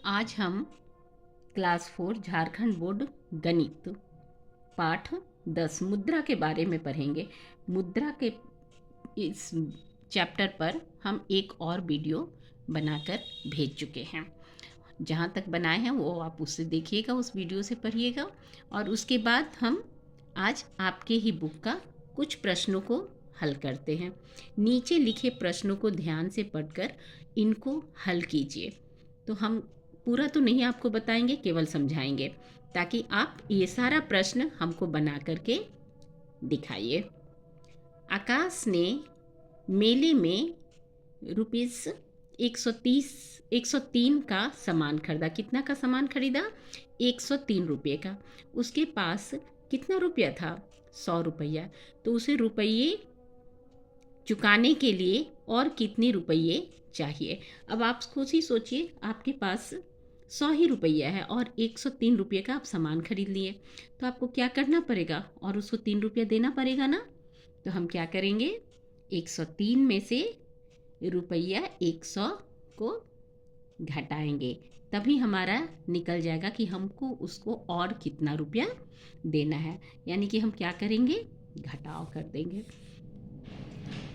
आज हम class 4 Jharkhand board गणित पाठ 10 मुद्रा के बारे में पढ़ेंगे। मुद्रा के इस चैप्टर पर हम एक और वीडियो बनाकर भेज चुके हैं। जहाँ तक बनाए हैं वो आप उससे देखिएगा, उस वीडियो से पढ़िएगा। और उसके बाद हम आज आपके ही बुक का कुछ प्रश्नों को हल करते हैं। नीचे लिखे प्रश्नों को ध्यान से पढ़कर इनको हल कीजिए। तो हम पूरा तो नहीं आपको बताएंगे, केवल समझाएंगे, ताकि आप ये सारा प्रश्न हमको बना करके दिखाइए। आकाश ने मेले में रुपीस 103 का सामान खरीदा। कितना का सामान खरीदा? 103 रुपये का। उसके पास कितना रुपया था? 100 रुपया। तो उसे रुपये चुकाने के लिए और कितने रुपये चाहिए? अब आप खुद ही सोचिए, आपके पास 100 ही रुपया है और 103 रुपये का आप सामान खरीद लिए, तो आपको क्या करना पड़ेगा? और उसको 3 रुपया देना पड़ेगा ना। तो हम क्या करेंगे? 103 में से रुपया 100 को घटाएंगे, तभी हमारा निकल जाएगा कि हमको उसको और कितना रुपया देना है। यानी कि हम क्या करेंगे? घटाव कर देंगे।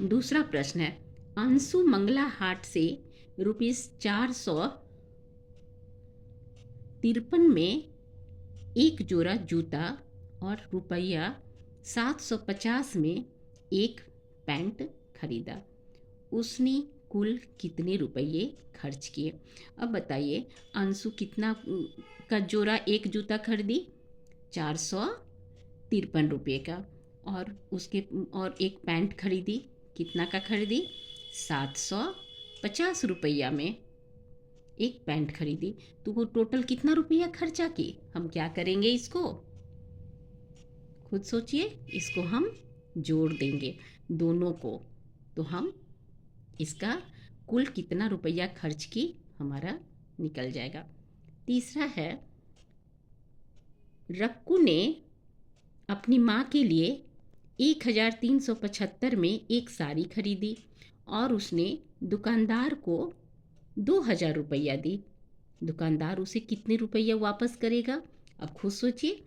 दूसरा प्रश्न है, अंशु मंगला हाट से रुपीस 453 में एक जोड़ा जूता और रुपया 750 में एक पैंट खरीदा। उसने कुल कितने रुपये खर्च किए? अब बताइए, अंशु कितना का जोड़ा एक जूता खरीदी? 453 रुपये का। और एक पैंट खरीदी, कितना का खरीदी? 750 रुपया में एक पैंट खरीदी। तो वो टोटल कितना रुपया खर्चा की? हम क्या करेंगे? इसको खुद सोचिए, इसको हम जोड़ देंगे दोनों को, तो हम इसका कुल कितना रुपया खर्च की हमारा निकल जाएगा। तीसरा है, रक्कू ने अपनी माँ के लिए 1375 में एक साड़ी खरीदी और उसने दुकानदार को 2000 रुपया दी। दुकानदार उसे कितने रुपया वापस करेगा? अब खुद सोचिए,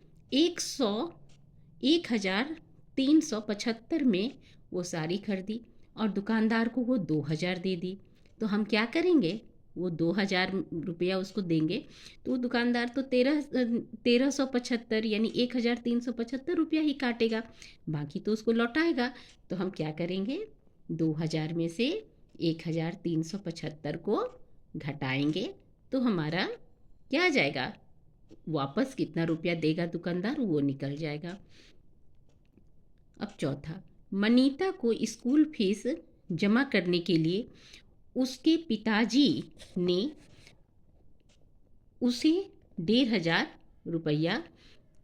1375 में वो साड़ी खरीदी और दुकानदार को वो 2000 दे दी। तो हम क्या करेंगे? वो 2000 रुपया उसको देंगे, तो वो दुकानदार तो 1375 यानी 1375 रुपया ही काटेगा, बाकी तो उसको लौटाएगा। तो हम क्या करेंगे? 2000 में से 1375 को घटाएंगे, तो हमारा क्या आ जाएगा? वापस कितना रुपया देगा दुकानदार, वो निकल जाएगा। अब चौथा, मनीता को स्कूल फीस जमा करने के लिए उसके पिताजी ने उसे 1500 रुपया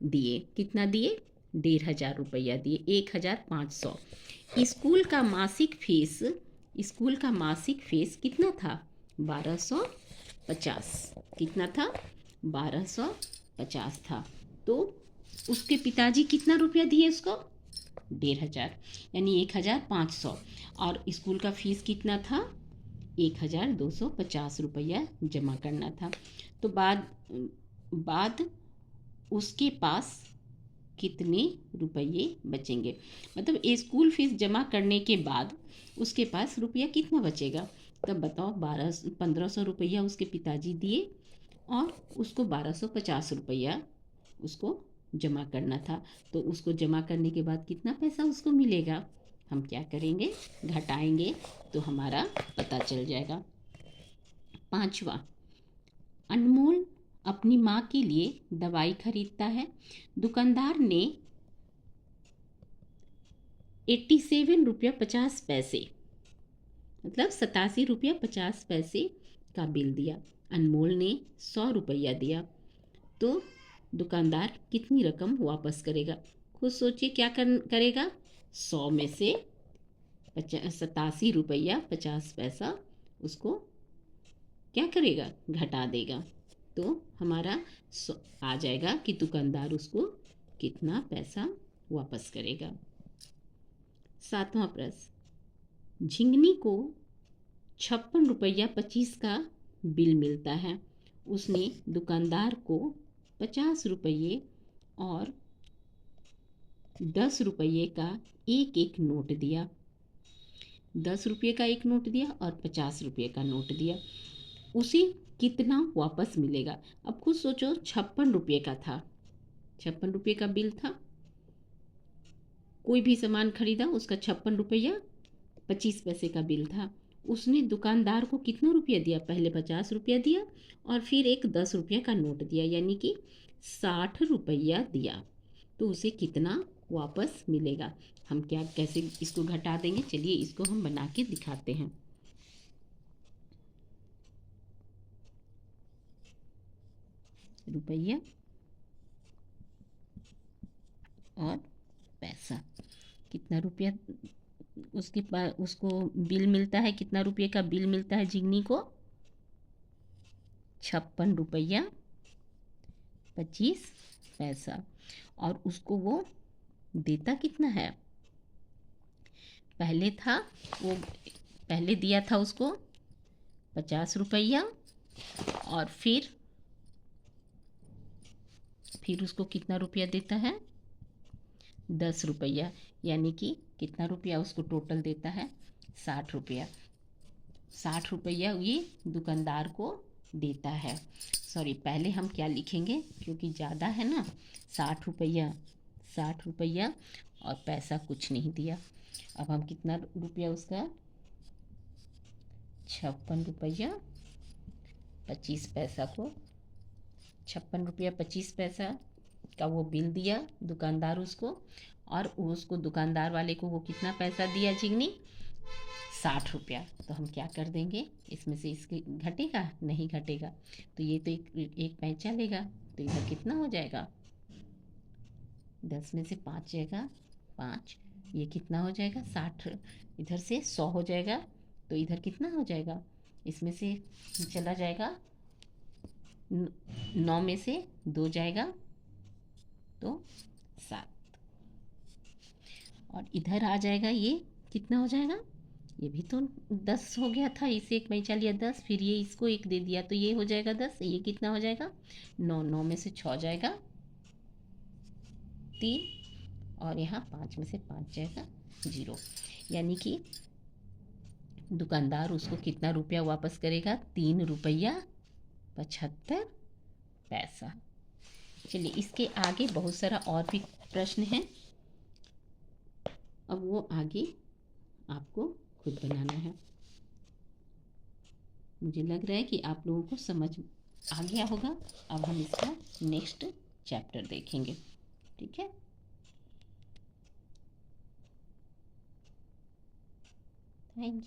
दिए। कितना दिए? 1500 रुपया दिए, 1500। स्कूल का मासिक फीस कितना था? 1250। कितना था? 1250 था। तो उसके पिताजी कितना रुपया दिए उसको? 1500 यानी 1500। और स्कूल का फीस कितना था? 1250 रुपया जमा करना था। तो बाद उसके पास कितने रुपये बचेंगे? मतलब स्कूल फीस जमा करने के बाद उसके पास रुपया कितना बचेगा? तब बताओ, 1500 रुपया उसके पिताजी दिए और उसको 1250 रुपया उसको जमा करना था। तो उसको जमा करने के बाद कितना पैसा उसको मिलेगा? हम क्या करेंगे? घटाएंगे, तो हमारा पता चल जाएगा। पांचवा, अनमोल अपनी माँ के लिए दवाई खरीदता है। दुकानदार ने 87 रुपया 50 पैसे, मतलब 87 रुपया 50 पैसे का बिल दिया। अनमोल ने 100 रुपया दिया, तो दुकानदार कितनी रकम वापस करेगा? खुद सोचिए, क्या करेगा? 100 में से 87 रुपया 50 पैसा उसको क्या करेगा? घटा देगा। तो हमारा आ जाएगा कि दुकानदार उसको कितना पैसा वापस करेगा। सातवां प्रश्न, झिंगनी को 56 रुपया 25 का बिल मिलता है। उसने दुकानदार को 50 रुपये और 10 रुपये का एक एक नोट दिया। 10 रुपये का एक नोट दिया और 50 रुपये का नोट दिया। उसे कितना वापस मिलेगा? अब खुद सोचो, 56 रुपये का था, 56 रुपये का बिल था। कोई भी सामान खरीदा, उसका 56 रुपया 25 पैसे का बिल था। उसने दुकानदार को कितना रुपया दिया? पहले 50 रुपया दिया और फिर एक 10 रुपये का नोट दिया, यानी कि 60 रुपया दिया। तो उसे कितना वापस मिलेगा? हम कैसे इसको घटा देंगे? चलिए इसको हम बना के दिखाते हैं। रुपया और पैसा, कितना रुपया उसको बिल मिलता है? कितना रुपये का बिल मिलता है जिगनी को? 56 रुपया 25 पैसा। और उसको वो देता कितना है? पहले दिया था उसको 50 रुपया और फिर उसको कितना रुपया देता है? 10 रुपया, यानी कि कितना रुपया उसको टोटल देता है? 60 रुपया। 60 रुपया ये दुकानदार को देता है। सॉरी, पहले हम क्या लिखेंगे क्योंकि ज़्यादा है ना। 60 रुपया और पैसा कुछ नहीं दिया। अब हम कितना रुपया उसका? 56 रुपया 25 पैसा को 56 रुपया 25 पैसा का वो बिल दिया दुकानदार उसको, और उसको दुकानदार वाले को वो कितना पैसा दिया जिगनी? 60 रुपया। तो हम क्या कर देंगे, इसमें से इसके घटेगा? नहीं घटेगा। तो ये तो एक पैसा लेगा, तो इधर कितना हो जाएगा? 10 में से 5 जाएगा, 5, ये कितना हो जाएगा? 60। इधर से 100 हो जाएगा, तो इधर कितना हो जाएगा? इसमें से चला जाएगा 9 में से 2 जाएगा तो 7, और इधर आ जाएगा, ये कितना हो जाएगा? ये भी तो 10 हो गया था, इसे एक पैसा लिया 10, फिर ये इसको एक दे दिया तो ये हो जाएगा 10। ये कितना हो जाएगा? 9, 9 में से 6 जाएगा 3, और यहाँ 5 में से 5 जाएगा 0। यानी कि दुकानदार उसको कितना रुपया वापस करेगा? 3 रुपया 75 पैसा। चलिए इसके आगे बहुत सारा और भी प्रश्न है, अब वो आगे आपको खुद बनाना है। मुझे लग रहा है कि आप लोगों को समझ आ गया होगा। अब हम इसका नेक्स्ट चैप्टर देखेंगे, ठीक है? Thank you.